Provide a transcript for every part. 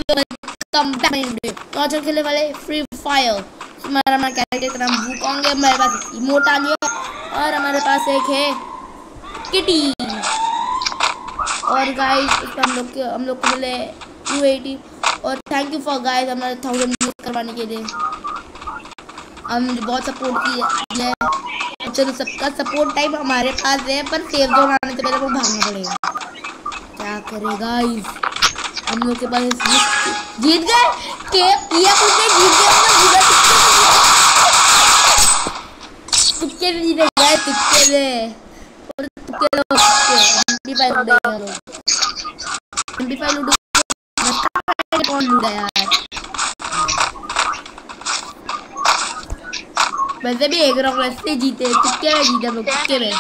तो आज खेलने वाले फ्री फायर। हमारा कैरेक्टर का नाम वुकोंग है, हमारे पास इमोट आ गया और हमारे पास एक है किटी। और गाइस हम लोग को मिले 280 और थैंक यू फॉर गाइस हमारे 1000 व्यूज करवाने के लिए। हमने बहुत सपोर्ट किया है। चलो सबका सपोर्ट टाइम हमारे पास है, पर सेव जोन आने से पहले वो भागना पड़ेगा। क्या करे गाइस, हम लोग के पास जीत गए तुक्के से जीते गए, तुक्के से और तुक्के लोग 25 लूडो कौन लूटा यार। वैसे भी एक राउंड वैसे जीते, तुक्के में जीते हम लोग, तुक्के में।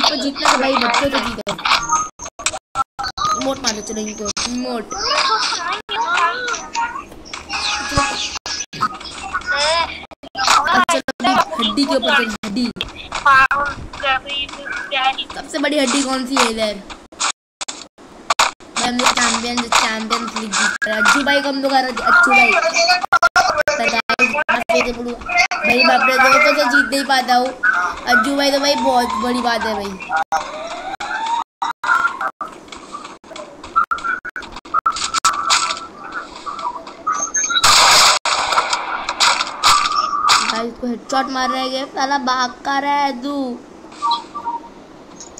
तो जीतना तो भाई बच्चों से जीते। इमोट मारो, चलो इनको इमोट। हड्डी के ऊपर हड्डी, सबसे बड़ी हड्डी कौन सी है इधर? चैंपियंस लीग जीत रहा है अच्छू भाई को हम लोग। अच्छू भाई भाई बाप रे, दोस्तों से जीत नहीं पाता हूँ। अच्छू भाई तो भाई बहुत बड़ी बात है भाई। इसको हेडशॉट मार रहे हैं, साला भाग का रहा है तू।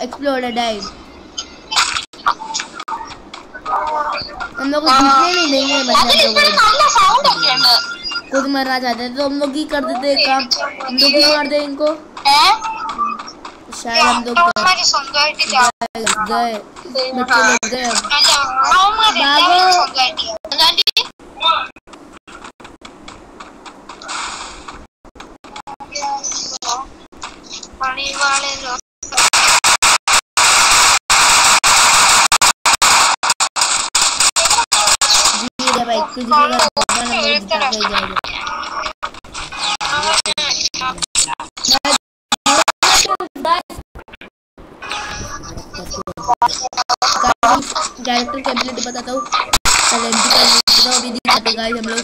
एक्सप्लोड डाइव, हम लोग जीतने नहीं देंगे। खुद मरना चाहते हैं तो हम लोग ही कर देते काम, हम लोग ही मार दे इनको। शायद हम लोग गए भाई कुछ कैरेक्टर की एबिलिटी बताता हूँ। अभी दिखाते गाइस हम लोग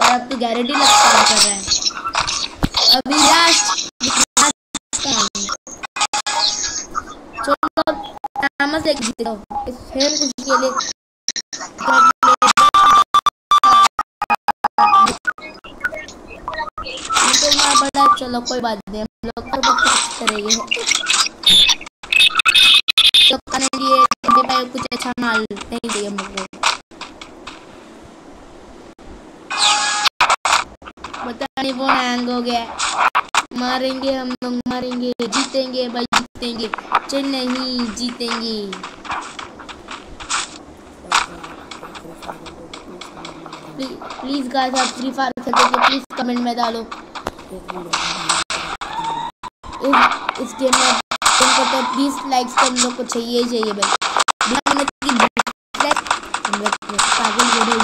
अब तो गारंटी लगता कर रहा है। अभी लास्ट चलो से जीते हो इस खेल के लिए। तो बड़ा चलो कोई बात नहीं, हम लोग करेंगे तो करेंगे कुछ अच्छा माल नहीं दिए हम लोग। पता नहीं वो हैंग हो गया। मारेंगे हम लोग, मारेंगे, जीतेंगे भाई जीतेंगे, चल नहीं जीतेंगे। प्लीज गाइस आप फ्री फायर खेलते हो प्लीज कमेंट में डालो। इस गेम में तो 20 लाइक्स तो हम लोग को चाहिए ही चाहिए भाई। पागल हो रहे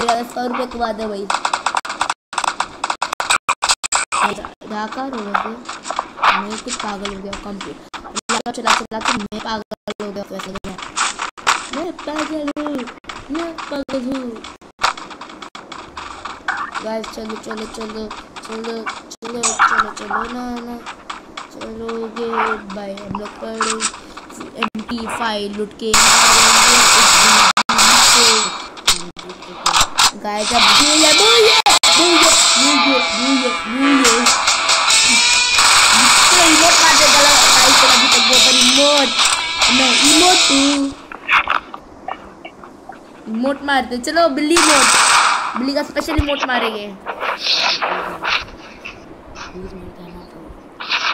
हैं 100 रुपये की बात है भाई। डाकार हो गया, मैं कुछ पागल हो गया। कंप्लीट चला चला के मैं पागल हो गया। वैसे मैं पागल हूँ, मैं पागल हूँ गाइस। चलो चलो चलो चलो चलो चलो चलो ना चलोगे भाई। हम लोग पर MP5 लुट के गाइस। अब इमोट इमोट मारते, चलो बिल्ली इमोट, बिल्ली का स्पेशल इमोट मारेंगे।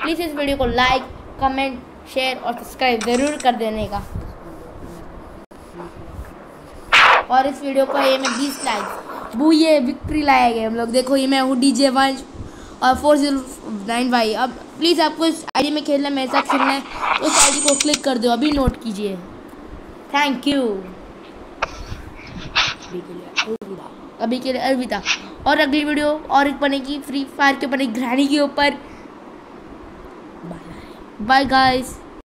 प्लीज इस वीडियो को लाइक, कमेंट, शेयर और सब्सक्राइब जरूर कर देने का। और इस वीडियो को ये में 20 लाइक्स, वो ये विक्ट्री लाएंगे हम लोग। देखो ये मैं हूँ DJ वंश और 409 अब प्लीज़ आपको इस आईडी में खेलना, मेरे साथ खेलना है तो उस आईडी को क्लिक कर दो, अभी नोट कीजिए। Thank you. अभी के लिए अलविदा। और अगली वीडियो और एक बनेगी फ्री फायर के ऊपर, एक ग्रैनी के ऊपर। Bye guys.